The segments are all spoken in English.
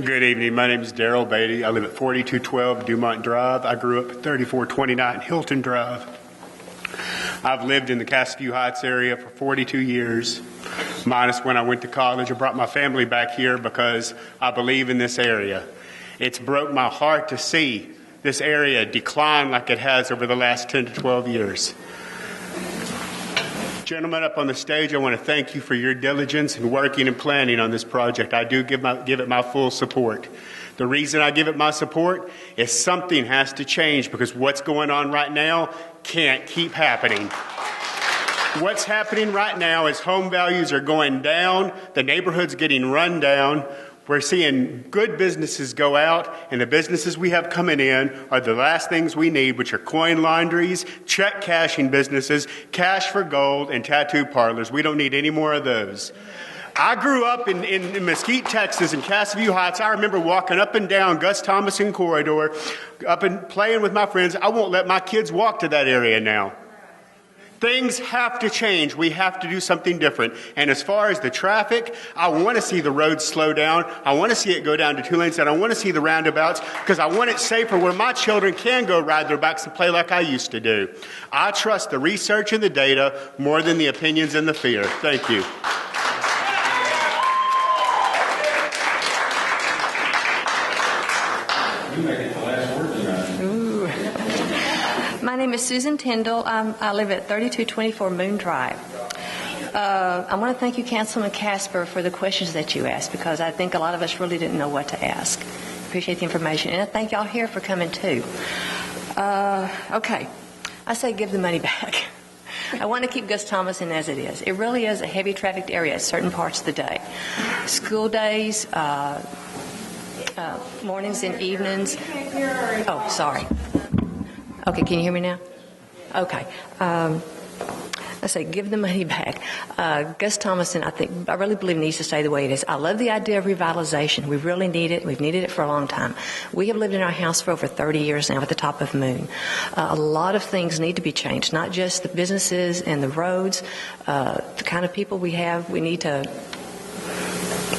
Good evening. My name is Daryl Beatty. I live at 4212 Dumont Drive. I grew up at 3429 Hilton Drive. I've lived in the Castview Heights area for 42 years, minus when I went to college. I brought my family back here because I believe in this area. It's broke my heart to see this area decline like it has over the last 10 to 12 years. Gentlemen up on the stage, I want to thank you for your diligence in working and planning on this project. I do give it my full support. The reason I give it my support is something has to change because what's going on right now can't keep happening. What's happening right now is home values are going down, the neighborhood's getting run down. We're seeing good businesses go out, and the businesses we have coming in are the last things we need, which are coin laundries, check cashing businesses, cash for gold, and tattoo parlors. We don't need any more of those. I grew up in Mesquite, Texas, in Castview Heights. I remember walking up and down Gus Thomasson Corridor, up and playing with my friends. I won't let my kids walk to that area now. Things have to change. We have to do something different. And as far as the traffic, I want to see the roads slow down. I want to see it go down to 2 lanes, and I want to see the roundabouts because I want it safer where my children can go ride their bikes and play like I used to do. I trust the research and the data more than the opinions and the fear. Thank you. My name is Susan Tyndall. I live at 3224 Moon Drive. I want to thank you, Councilman Casper, for the questions that you asked because I think a lot of us really didn't know what to ask. Appreciate the information. And I thank y'all here for coming too. Okay. I say give the money back. I want to keep Gus Thomasson as it is. It really is a heavy trafficked area at certain parts of the day. School days, mornings and evenings. Oh, sorry. Okay, can you hear me now? Okay. I say give the money back. Gus Thomasson, I really believe needs to stay the way it is. I love the idea of revitalization. We really need it. We've needed it for a long time. We have lived in our house for over 30 years now at the top of Moon. A lot of things need to be changed, not just the businesses and the roads, the kind of people we have. We need to.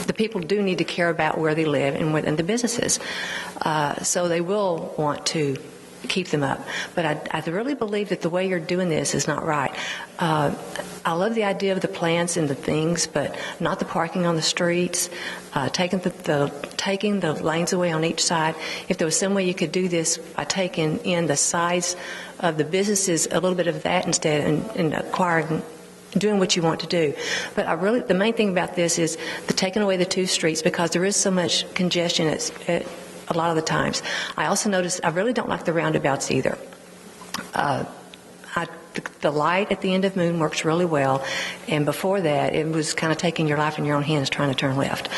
The people do need to care about where they live and the businesses. So they will want to keep them up. But I really believe that the way you're doing this is not right. I love the idea of the plants and the things, but not the parking on the streets, taking the lanes away on each side. If there was some way you could do this by taking in the sides of the businesses, a little bit of that instead, and acquiring doing what you want to do. But the main thing about this is taking away the two streets because there is so much congestion at a lot of the times. I also noticed I really don't like the roundabouts either. The light at the end of Moon works really well, and before that it was kind of taking your life in your own hands trying to turn left.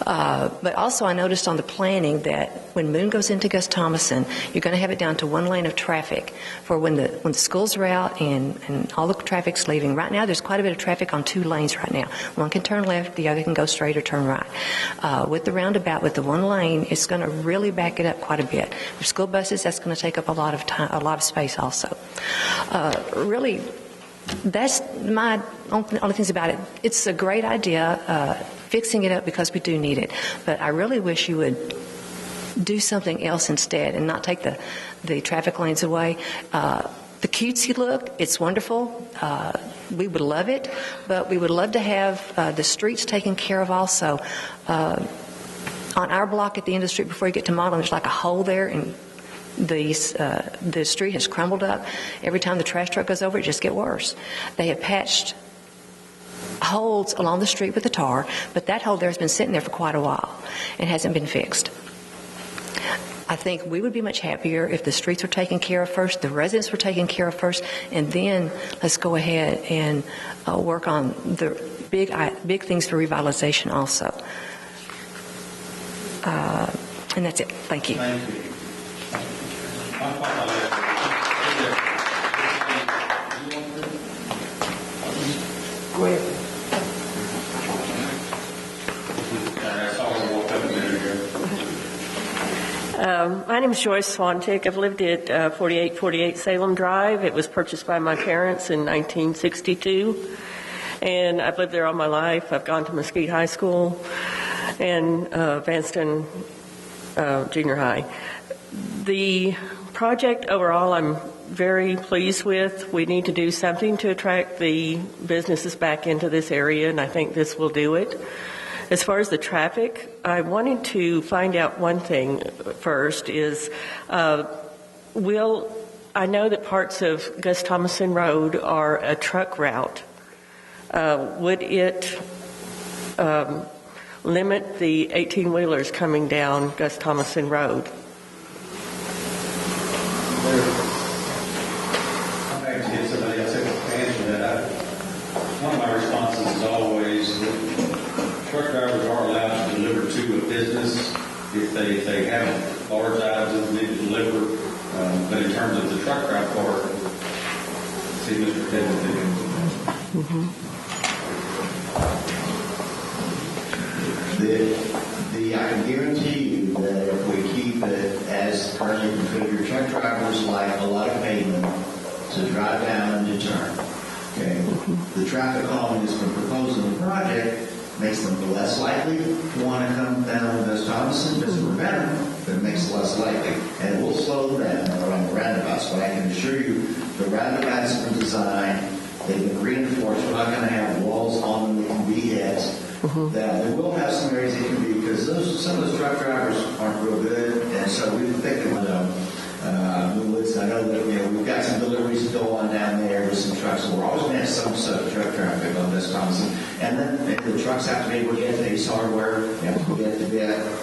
But also I noticed on the planning that when Moon goes into Gus Thomasson, you're going to have it down to one lane of traffic for when the schools are out and all the traffic's leaving. Right now there's quite a bit of traffic on 2 lanes right now. One can turn left, the other can go straight or turn right. With the roundabout, with the 1 lane, it's going to really back it up quite a bit. For school buses, that's going to take up a lot of time, a lot of space also. Really, that's my only things about it. It's a great idea, fixing it up because we do need it. But I really wish you would do something else instead and not take the traffic lanes away. The cutesy look, it's wonderful. We would love it, but we would love to have the streets taken care of also. On our block at the end of the street before you get to Model, there's like a hole there, and the street has crumbled up. Every time the trash truck goes over, it just gets worse. They have patched holes along the street with the tar, but that hole there has been sitting there for quite a while and hasn't been fixed. I think we would be much happier if the streets were taken care of first, the residents were taken care of first, and then let's go ahead and work on the big things for revitalization also. And that's it. Thank you. Thank you. Go ahead. My name is Joyce Swantick. I've lived at 4848 Salem Drive. It was purchased by my parents in 1962, and I've lived there all my life. I've gone to Mesquite High School. and Vanston Junior High. The project overall, I'm very pleased with. We need to do something to attract the businesses back into this area, and I think this will do it. As far as the traffic, I wanted to find out one thing first is, I know that parts of Gus Thomasson Road are a truck route. Would it limit the 18-wheelers coming down Gus Thomasson Road? I'm back to get somebody else to answer that. One of my responses is always that truck drivers are allowed to deliver to a business if they have large items that they need to deliver. But in terms of the truck route part, see Mr. Kevin. I can guarantee you that if we keep it as currently configured, truck drivers like a lot of pavement to drive down and to turn. Okay, the traffic calming that's been proposed in the project makes them less likely to want to come down Gus Thomasson. Doesn't prevent them, but it makes it less likely, and it will slow them down around the roundabouts. But I can assure you, the roundabouts have been designed. They've been reinforced. We're not going to have walls on them that can be hit. That we will have some areas that can be, because some of those truck drivers aren't real good, and so we think that I know that we've got some deliveries to go on down there with some trucks, so we're always going to have some sort of truck traffic on this Thomasson. And then the trucks have to be able to get to Ace Hardware, they have to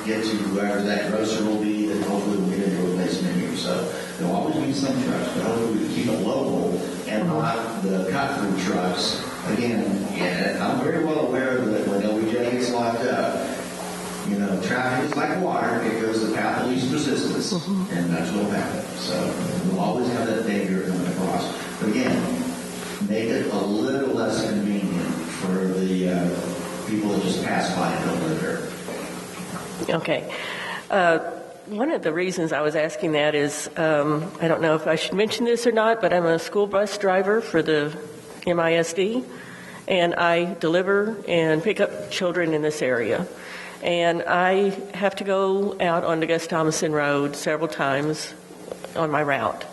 get to wherever that grocer will be, then hopefully we'll get into a base menu. So there'll always be some trucks, but hopefully we can keep it local and not the cut-through trucks. Again, I'm very well aware that when LBJ gets locked up, traffic is like water. It goes the path of least resistance, and that's what will happen. So we'll always have that danger coming across. But again, make it a little less convenient for the people that just pass by and don't live there. Okay. One of the reasons I was asking that is, I don't know if I should mention this or not, but I'm a school bus driver for the MISD, and I deliver and pick up children in this area. And I have to go out onto Gus Thomasson Road several times on my route.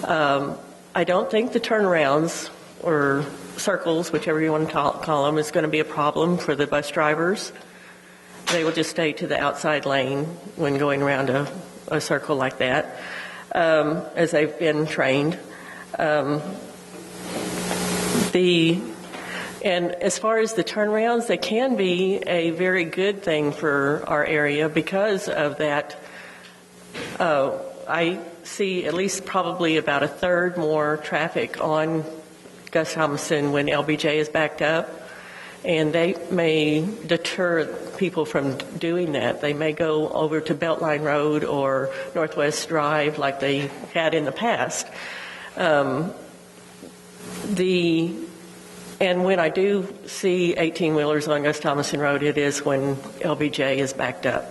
I don't think the turnarounds or circles, whichever you want to call them, is going to be a problem for the bus drivers. They will just stay to the outside lane when going around a circle like that, as they've been trained. And as far as the turnarounds, they can be a very good thing for our area because of that. I see at least probably about a third more traffic on Gus Thomasson when LBJ is backed up, and they may deter people from doing that. They may go over to Beltline Road or Northwest Drive like they had in the past. And when I do see 18-wheelers on Gus Thomasson Road, it is when LBJ is backed up.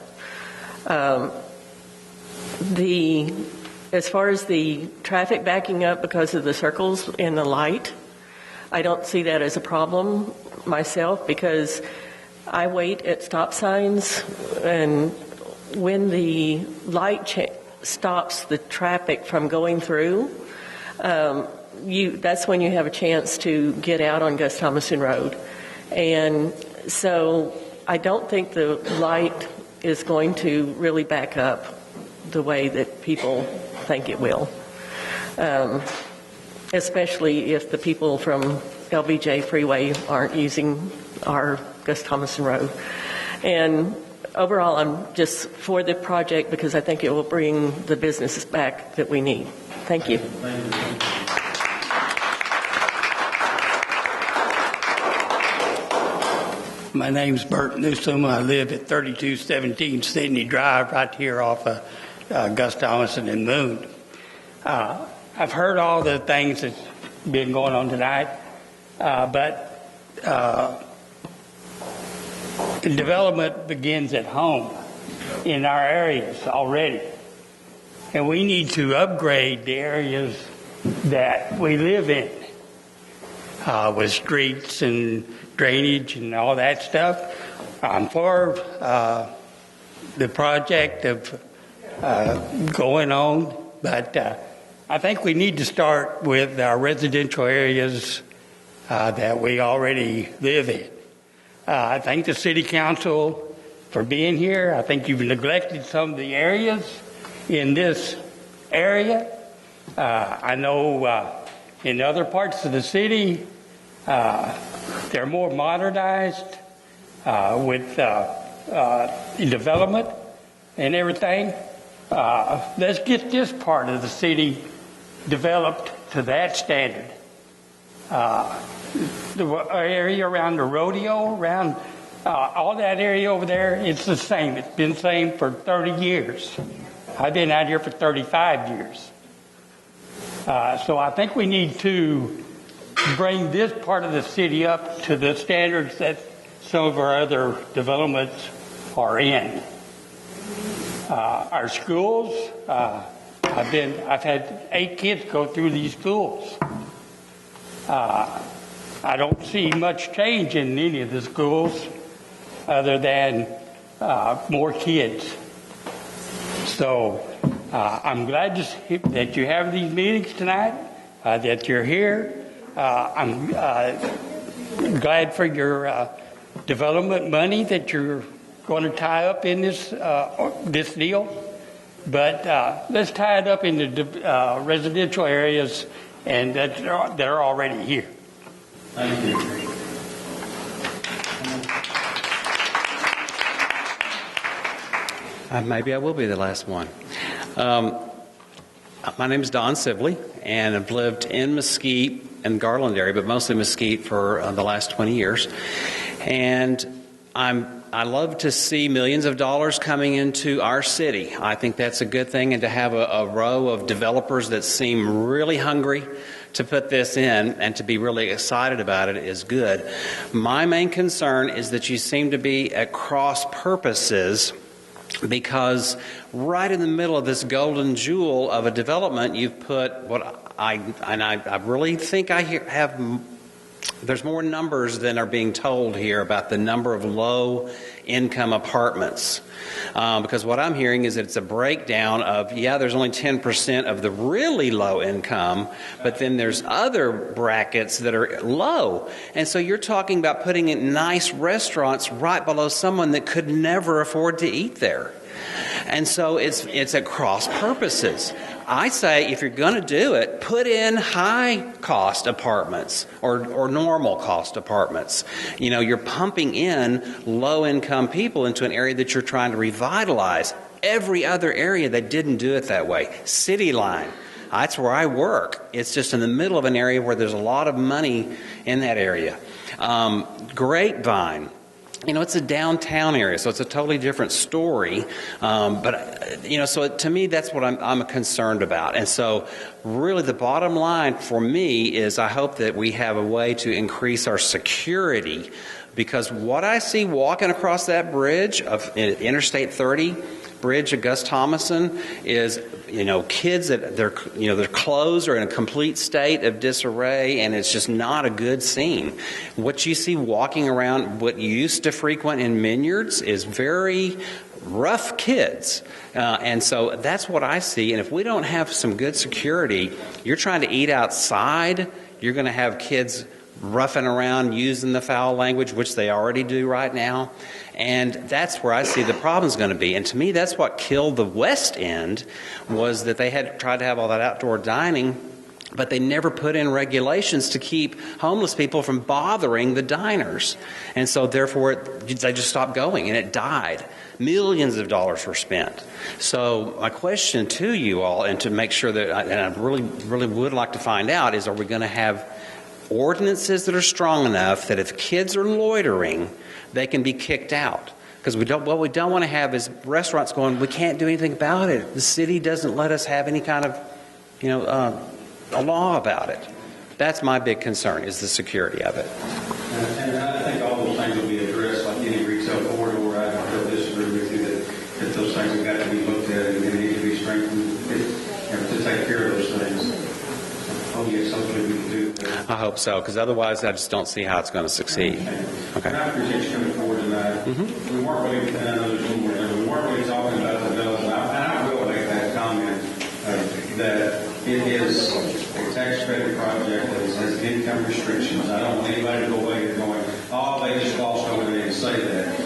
As far as the traffic backing up because of the circles in the light, I don't see that as a problem myself because I wait at stop signs, and when the light stops the traffic from going through, that's when you have a chance to get out on Gus Thomasson Road. And so I don't think the light is going to really back up the way that people think it will, especially if the people from LBJ Freeway aren't using our Gus Thomasson Road. And overall, I'm just for the project because I think it will bring the businesses back that we need. Thank you. Thank you. My name's Bert Newsom. I live at 3217 Sydney Drive right here off of Gus Thomasson and Moon. I've heard all the things that's been going on tonight, but development begins at home in our areas already. And we need to upgrade the areas that we live in with streets and drainage and all that stuff. I'm for the project of going on, but I think we need to start with our residential areas that we already live in. I thank the City Council for being here. I think you've neglected some of the areas in this area. I know in other parts of the city, they're more modernized with development and everything. Let's get this part of the city developed to that standard. The area around the rodeo, around all that area over there, it's the same. It's been the same for 30 years. I've been out here for 35 years. So I think we need to bring this part of the city up to the standards that some of our other developments are in. Our schools, I've had 8 kids go through these schools. I don't see much change in any of the schools other than more kids. So I'm glad that you have these meetings tonight, that you're here. I'm glad for your development money that you're going to tie up in this deal. But let's tie it up in the residential areas and that are already here. Thank you. Maybe I will be the last one. My name is Don Sibley, and I've lived in Mesquite and Garland area, but mostly Mesquite for the last 20 years. And I love to see millions of dollars coming into our city. I think that's a good thing, and to have a row of developers that seem really hungry to put this in and to be really excited about it is good. My main concern is that you seem to be at cross purposes, because right in the middle of this golden jewel of a development, you've put what I really think there's more numbers than are being told here about the number of low-income apartments. Because what I'm hearing is that it's a breakdown of, there's only 10% of the really low income, but then there's other brackets that are low. And so you're talking about putting in nice restaurants right below someone that could never afford to eat there. And so it's at cross purposes. I say if you're going to do it, put in high-cost apartments or normal-cost apartments. You're pumping in low-income people into an area that you're trying to revitalize. Every other area, they didn't do it that way. City Line, that's where I work. It's just in the middle of an area where there's a lot of money in that area. Grapevine. It's a downtown area, so it's a totally different story. So to me, that's what I'm concerned about. And so really the bottom line for me is I hope that we have a way to increase our security, because what I see walking across that bridge of Interstate 30, bridge of Gus Thomasson, is kids that their clothes are in a complete state of disarray, and it's just not a good scene. What you see walking around what you used to frequent in Minyards is very rough kids, and so that's what I see. And if we don't have some good security, you're trying to eat outside, you're going to have kids roughing around, using the foul language, which they already do right now. And that's where I see the problem's going to be. And to me, that's what killed the West End, was that they had tried to have all that outdoor dining, but they never put in regulations to keep homeless people from bothering the diners. And so therefore, they just stopped going, and it died. Millions of dollars were spent. So my question to you all, and to make sure that, and I really, really would like to find out, is are we going to have ordinances that are strong enough that if kids are loitering, they can be kicked out? Because what we don't want to have is restaurants going, we can't do anything about it. The city doesn't let us have any kind of, a law about it. That's my big concern, is the security of it. And I think all those things will be addressed like any retail corridor. I don't disagree with you that those things have got to be looked at and they need to be strengthened to take care of those things. Oh, yes, hopefully we can do that. I hope so, because otherwise I just don't see how it's going to succeed. Okay. And I appreciate you coming forward tonight. We weren't really, and I know there's one more, we weren't really talking about the development. And I will make that comment that it is a tax credit project that has income restrictions. I don't want anybody to go away here going, oh, they just glossed over there and say that.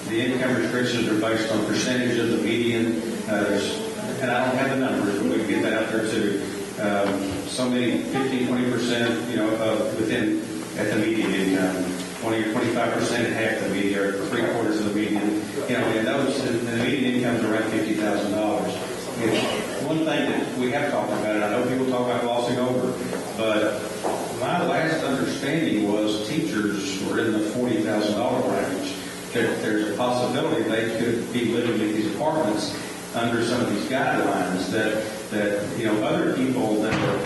The income restrictions are based on percentage of the median. And I don't have the numbers, but we can get that out there too. So many, 15, 20%, within at the median income, 20 or 25% at half the median, or three-quarters of the median. And the median income is around $50,000. One thing that we have talked about, and I know people talk about glossing over, but my last understanding was teachers were in the $40,000 range. There's a possibility they could be living in these apartments under some of these guidelines that other people that are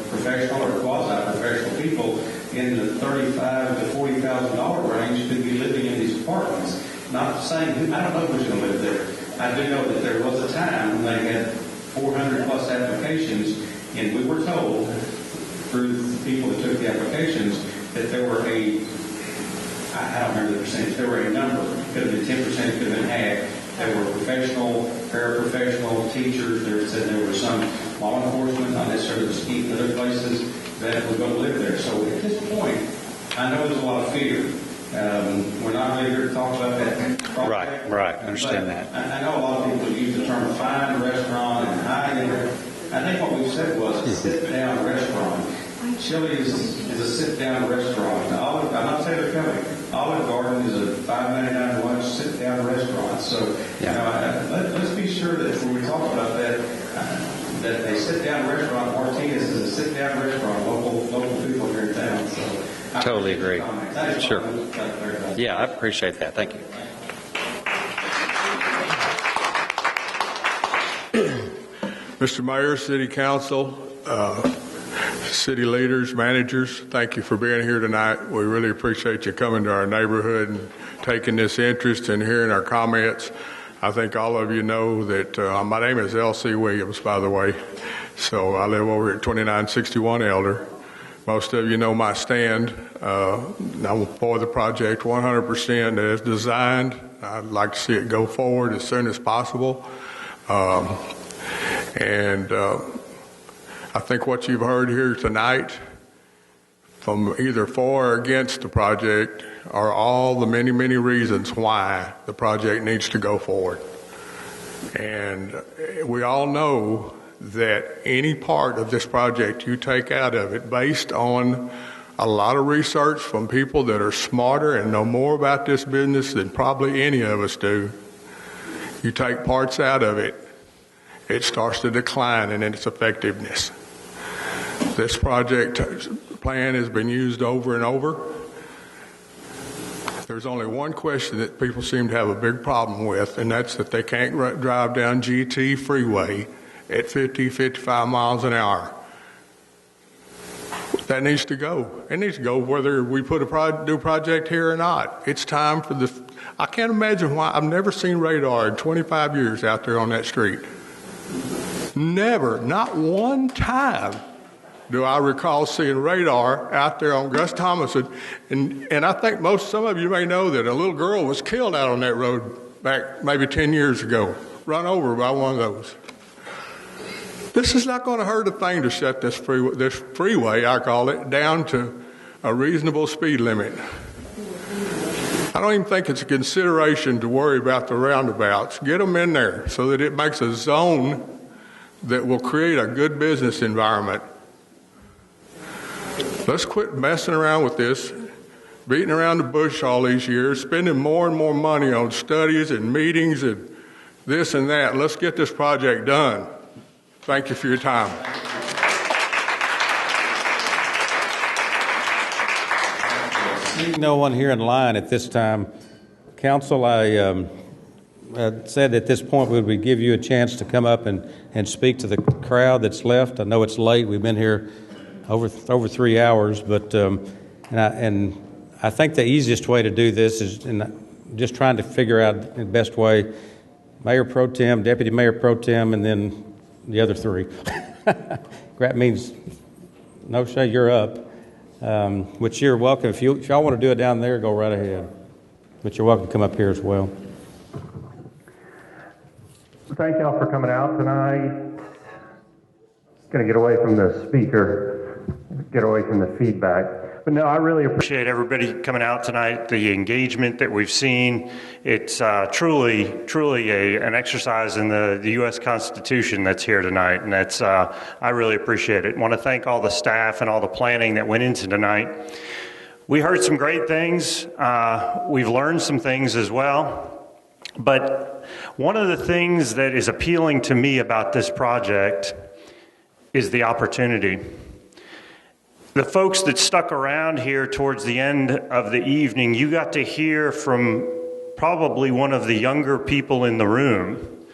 professional or quasi-professional people in the $35,000 to $40,000 range could be living in these apartments. Not saying I don't know who's going to live there. I do know that there was a time when they had 400 plus applications, and we were told through the people that took the applications that there were I don't remember the percentage, there were a number. It could have been 10%, it could have been half. There were professional, paraprofessional, teachers. There said there were some law enforcement, not necessarily Mesquite, other places that were going to live there. So at this point, I know there's a lot of fear. We're not really here to talk about that project. Right. I understand that. I know a lot of people use the term fine restaurant and high-end. I think what we said was a sit-down restaurant. Chili's is a sit-down restaurant. I'm not saying they're coming. Olive Garden is a $5.99 lunch sit-down restaurant. So let's be sure that when we talk about that a sit-down restaurant, Martinez is a sit-down restaurant. Local people here in town. So I Totally agree. Sure. Yeah, I appreciate that. Thank you. Mr. Mayor, City Council, city leaders, managers, thank you for being here tonight. We really appreciate you coming to our neighborhood and taking this interest and hearing our comments. I think all of you know that my name is L.C. Williams, by the way. So I live over at 2961 Elder. Most of you know my stand. I'm for the project 100% as designed. I'd like to see it go forward as soon as possible. I think what you've heard here tonight from either for or against the project are all the many, many reasons why the project needs to go forward. And we all know that any part of this project you take out of it based on a lot of research from people that are smarter and know more about this business than probably any of us do, you take parts out of it, it starts to decline in its effectiveness. This project plan has been used over and over. There's only one question that people seem to have a big problem with, and that's that they can't drive down GT freeway at 50, 55 miles an hour. That needs to go. It needs to go whether we put a new project here or not. It's time for I can't imagine why. I've never seen radar in 25 years out there on that street. Never, not one time do I recall seeing radar out there on Gus Thomasson. And I think some of you may know that a little girl was killed out on that road back maybe 10 years ago, run over by one of those. This is not going to hurt a thing to shut this freeway, I call it, down to a reasonable speed limit. I don't even think it's a consideration to worry about the roundabouts. Get them in there so that it makes a zone that will create a good business environment. Let's quit messing around with this, beating around the bush all these years, spending more and more money on studies and meetings and this and that. Let's get this project done. Thank you for your time. Seeing no one here in line at this time, Council, I said at this point we would give you a chance to come up and speak to the crowd that's left. I know it's late. We've been here over 3 hours, but and I think the easiest way to do this is just trying to figure out the best way. Mayor Pro Tem, Deputy Mayor Pro Tem, and then the other three. That means No, Shay, you're up, which you're welcome. If y'all want to do it down there, go right ahead. But you're welcome to come up here as well. Thank y'all for coming out tonight. Going to get away from the speaker, get away from the feedback. But no, I really appreciate everybody coming out tonight, the engagement that we've seen. It's truly an exercise in the U.S. Constitution that's here tonight, and that's I really appreciate it. I want to thank all the staff and all the planning that went into tonight. We heard some great things. We've learned some things as well. But one of the things that is appealing to me about this project is the opportunity. The folks that stuck around here towards the end of the evening, you got to hear from probably one of the younger people in the room.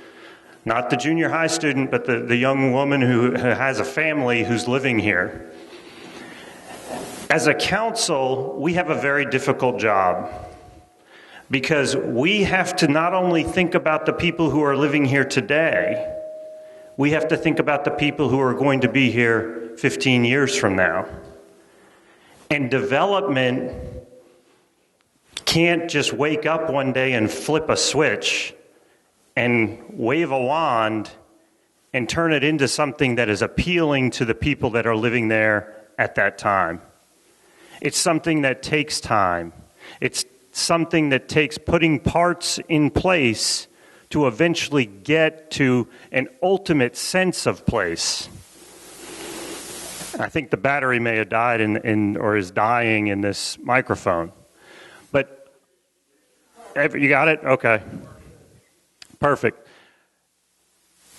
Not the junior high student, but the young woman who has a family who's living here. As a council, we have a very difficult job because we have to not only think about the people who are living here today, we have to think about the people who are going to be here 15 years from now. And development can't just wake up one day and flip a switch and wave a wand and turn it into something that is appealing to the people that are living there at that time. It's something that takes time. It's something that takes putting parts in place to eventually get to an ultimate sense of place. I think the battery may have died or is dying in this microphone. But you got it? Okay. Perfect.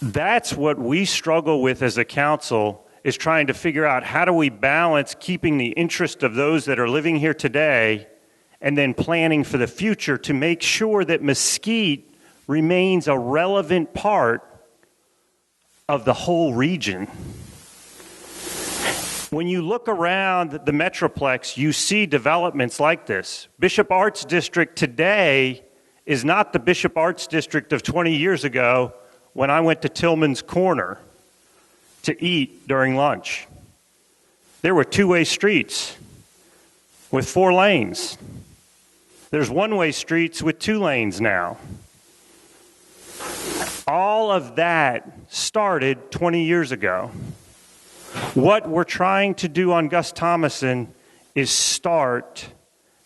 That's what we struggle with as a council, is trying to figure out how do we balance keeping the interest of those that are living here today and then planning for the future to make sure that Mesquite remains a relevant part of the whole region. When you look around the Metroplex, you see developments like this. Bishop Arts District today is not the Bishop Arts District of 20 years ago when I went to Tillman's Corner to eat during lunch. There were two-way streets with 4 lanes. There's one-way streets with 2 lanes now. All of that started 20 years ago. What we're trying to do on Gus Thomasson is start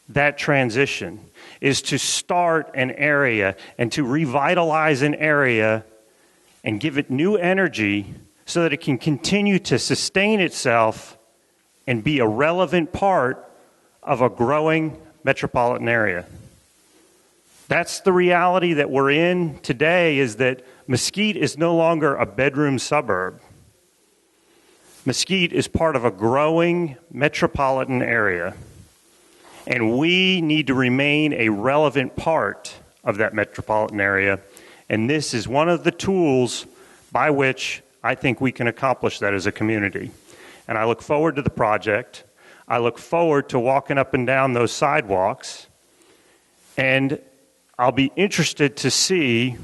that transition, is to start an area and to revitalize an area and give it new energy so that it can continue to sustain itself and be a relevant part of a growing metropolitan area. That's the reality that we're in today, is that Mesquite is no longer a bedroom suburb. Mesquite is part of a growing metropolitan area, and we need to remain a relevant part of that metropolitan area, and this is one of the tools by which I think we can accomplish that as a community. And I look forward to the project. I look forward to walking up and down those sidewalks, and I'll be interested to see,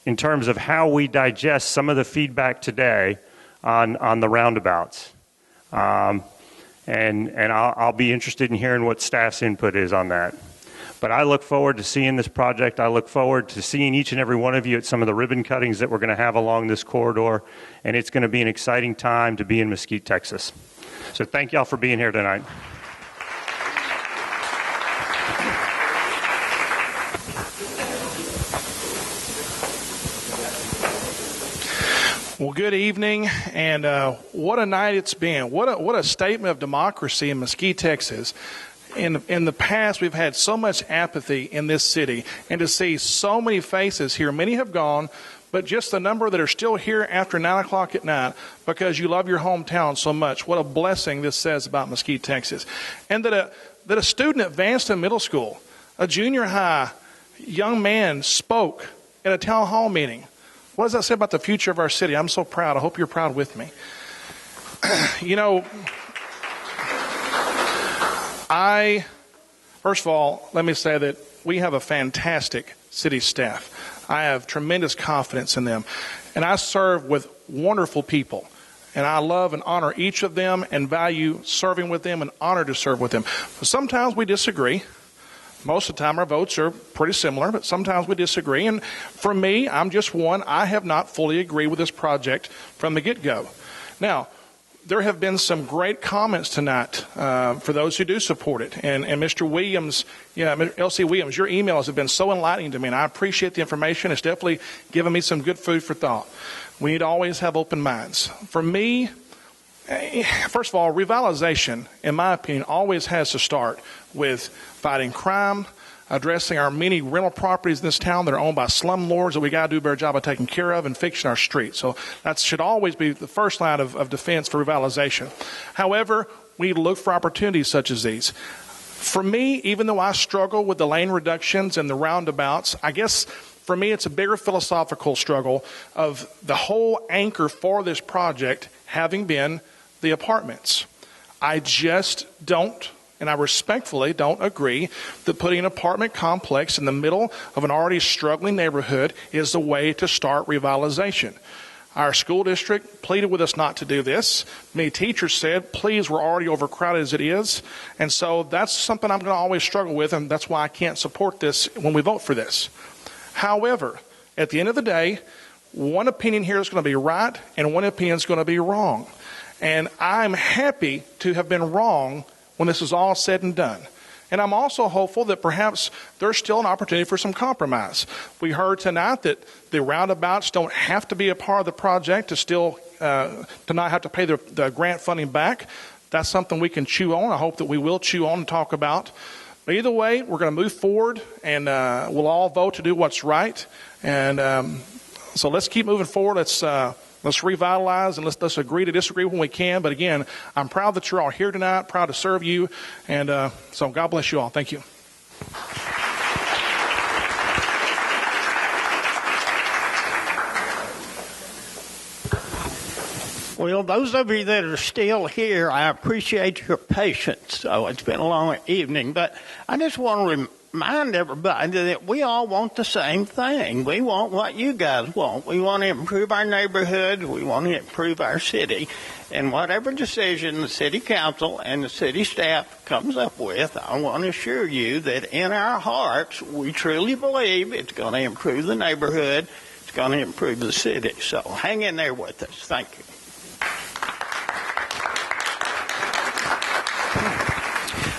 in terms of how we digest some of the feedback today on the roundabouts. And I'll be interested in hearing what staff's input is on that. But I look forward to seeing this project. I look forward to seeing each and every one of you at some of the ribbon cuttings that we're going to have along this corridor. And it's going to be an exciting time to be in Mesquite, Texas. So thank y'all for being here tonight. Well, good evening, and what a night it's been. What a statement of democracy in Mesquite, Texas. In the past, we've had so much apathy in this city, and to see so many faces here, many have gone, but just the number that are still here after 9 o'clock at night because you love your hometown so much. What a blessing this says about Mesquite, Texas. And that a student at Vanston Middle School, a junior high young man, spoke at a town hall meeting. What does that say about the future of our city? I'm so proud. I hope you're proud with me. You know, first of all, let me say that we have a fantastic city staff. I have tremendous confidence in them. And I serve with wonderful people. and I love and honor each of them and value serving with them and honor to serve with them. But sometimes we disagree. Most of the time our votes are pretty similar, but sometimes we disagree. And for me, I'm just one. I have not fully agreed with this project from the get-go. Now, there have been some great comments tonight for those who do support it. And Mr. Williams, L.C. Williams, your emails have been so enlightening to me, and I appreciate the information. It's definitely given me some good food for thought. We need to always have open minds. For me, first of all, revitalization, in my opinion, always has to start with fighting crime, addressing our many rental properties in this town that are owned by slumlords that we got to do a better job of taking care of, and fixing our streets. So that should always be the first line of defense for revitalization. However, we need to look for opportunities such as these. For me, even though I struggle with the lane reductions and the roundabouts, I guess for me it's a bigger philosophical struggle of the whole anchor for this project having been the apartments. I just don't, and I respectfully don't agree that putting an apartment complex in the middle of an already struggling neighborhood is the way to start revitalization. Our school district pleaded with us not to do this. Many teachers said, please, we're already overcrowded as it is. And so that's something I'm going to always struggle with, and that's why I can't support this when we vote for this. However, at the end of the day, one opinion here is going to be right, and one opinion is going to be wrong. And I'm happy to have been wrong when this is all said and done. And I'm also hopeful that perhaps there's still an opportunity for some compromise. We heard tonight that the roundabouts don't have to be a part of the project to still to not have to pay the grant funding back. That's something we can chew on. I hope that we will chew on and talk about. But either way, we're going to move forward, and we'll all vote to do what's right. And so let's keep moving forward. Let's revitalize, and let's agree to disagree when we can. But again, I'm proud that you're all here tonight, proud to serve you. And so God bless you all. Thank you. Well, those of you that are still here, I appreciate your patience. So it's been a long evening, but I just want to remind everybody that we all want the same thing. We want what you guys want. We want to improve our neighborhood. We want to improve our city. And whatever decision the city council and the city staff comes up with, I want to assure you that in our hearts, we truly believe it's going to improve the neighborhood. It's going to improve the city. So hang in there with us. Thank you.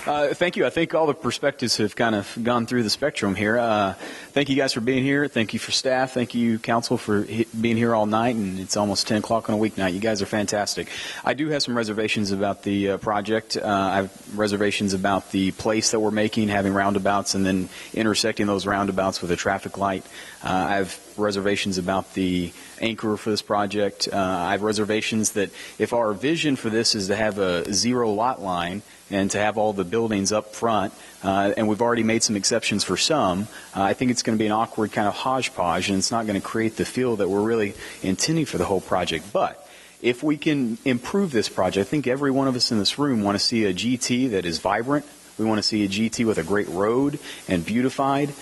Thank you. I think all the perspectives have kind of gone through the spectrum here. Thank you guys for being here. Thank you for staff. Thank you, council, for being here all night. And it's almost 10 o'clock on a weeknight. You guys are fantastic. I do have some reservations about the project. I have reservations about the place that we're making, having roundabouts and then intersecting those roundabouts with a traffic light. I have reservations about the anchor for this project. I have reservations that if our vision for this is to have a zero lot line and to have all the buildings up front, and we've already made some exceptions for some, I think it's going to be an awkward kind of hodgepodge, and it's not going to create the feel that we're really intending for the whole project. But if we can improve this project, I think every one of us in this room want to see a GT that is vibrant. We want to see a GT with a great road and beautified.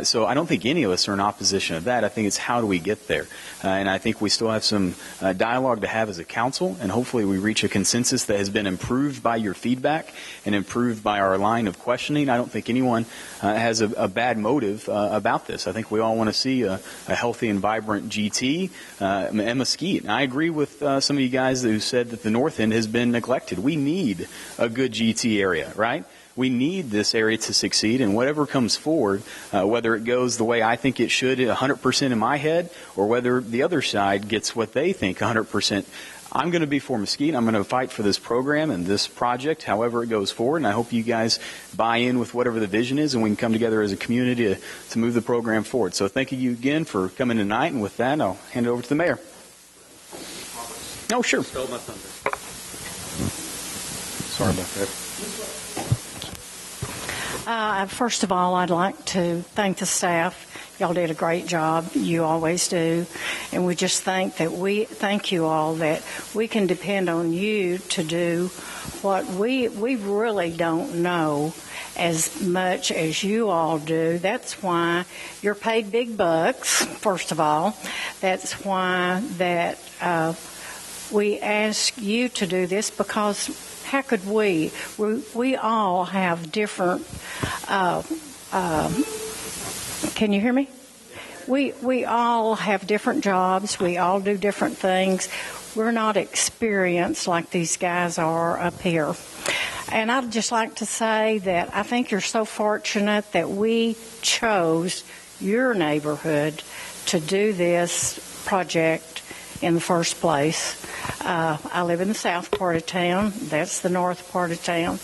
So I don't think any of us are in opposition of that. I think it's how do we get there. And I think we still have some dialogue to have as a council, and hopefully we reach a consensus that has been improved by your feedback and improved by our line of questioning. I don't think anyone has a bad motive about this. I think we all want to see a healthy and vibrant GT and Mesquite. And I agree with some of you guys who said that the north end has been neglected. We need a good GT area, right? We need this area to succeed, and whatever comes forward, whether it goes the way I think it should 100% in my head, or whether the other side gets what they think 100%, I'm going to be for Mesquite. I'm going to fight for this program and this project, however it goes forward, and I hope you guys buy in with whatever the vision is, and we can come together as a community to move the program forward. So thank you again for coming tonight, and with that, I'll hand it over to the mayor. Oh, sure. Stole my thunder. Sorry about that. First of all, I'd like to thank the staff. Y'all did a great job. You always do. And we just thank you all that we can depend on you to do what we really don't know as much as you all do. That's why you're paid big bucks, first of all. That's why that we ask you to do this because how could we? We all have different, can you hear me? We all have different jobs. We all do different things. We're not experienced like these guys are up here. And I'd just like to say that I think you're so fortunate that we chose your neighborhood to do this project in the first place. I live in the south part of town. That's the north part of town.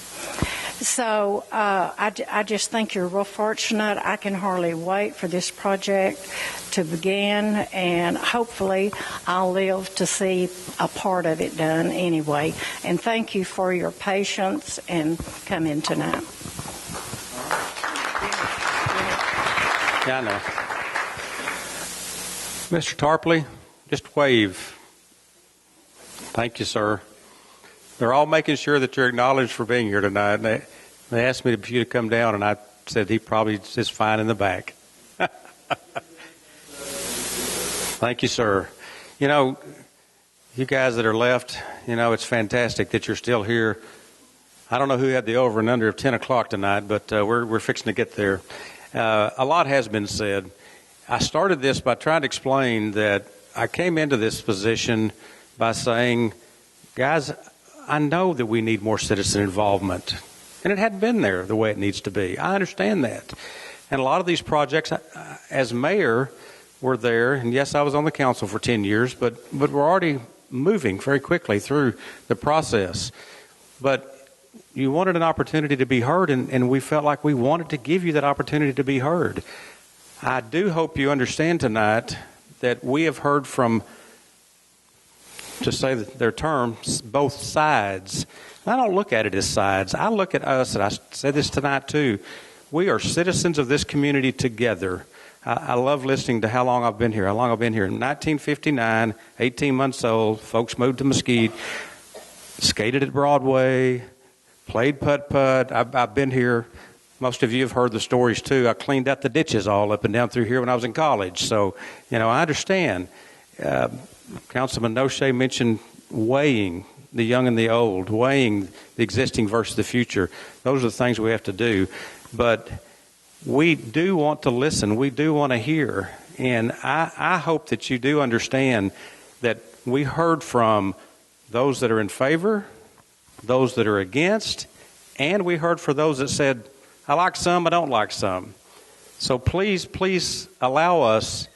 So I just think you're real fortunate. I can hardly wait for this project to begin, and hopefully I'll live to see a part of it done anyway. And thank you for your patience and coming tonight. Yeah, I know. Mr. Tarpley, just wave. Thank you, sir. They're all making sure that you're acknowledged for being here tonight. And they asked me if you to come down, and I said he probably is fine in the back. Thank you, sir. You know, you guys that are left, you know, it's fantastic that you're still here. I don't know who had the over and under of 10 o'clock tonight, but we're fixing to get there. A lot has been said. I started this by trying to explain that I came into this position by saying, guys, I know that we need more citizen involvement. And it hadn't been there the way it needs to be. I understand that. And a lot of these projects, as mayor, were there. And yes, I was on the council for 10 years, but we're already moving very quickly through the process. But you wanted an opportunity to be heard, and we felt like we wanted to give you that opportunity to be heard. I do hope you understand tonight that we have heard from, to say their terms, both sides. And I don't look at it as sides. I look at us, and I said this tonight too, we are citizens of this community together. I love listening to how long I've been here. How long I've been here? In 1959, 18 months old, folks moved to Mesquite, skated at Broadway, played putt-putt. I've been here. Most of you have heard the stories too. I cleaned out the ditches all up and down through here when I was in college. So, you know, I understand. Councilman Noche mentioned weighing the young and the old, weighing the existing versus the future. Those are the things we have to do. But we do want to listen. We do want to hear. And I hope that you do understand that we heard from those that are in favor, those that are against, and we heard from those that said, I like some, I don't like some. So please allow us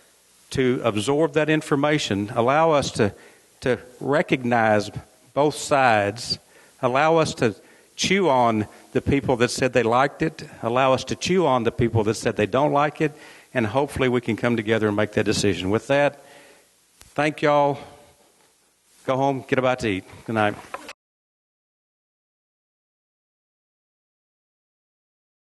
to absorb that information. Allow us to recognize both sides. Allow us to chew on the people that said they liked it. Allow us to chew on the people that said they don't like it. And hopefully we can come together and make that decision. With that, thank y'all. Go home, get a bite to eat. Good night.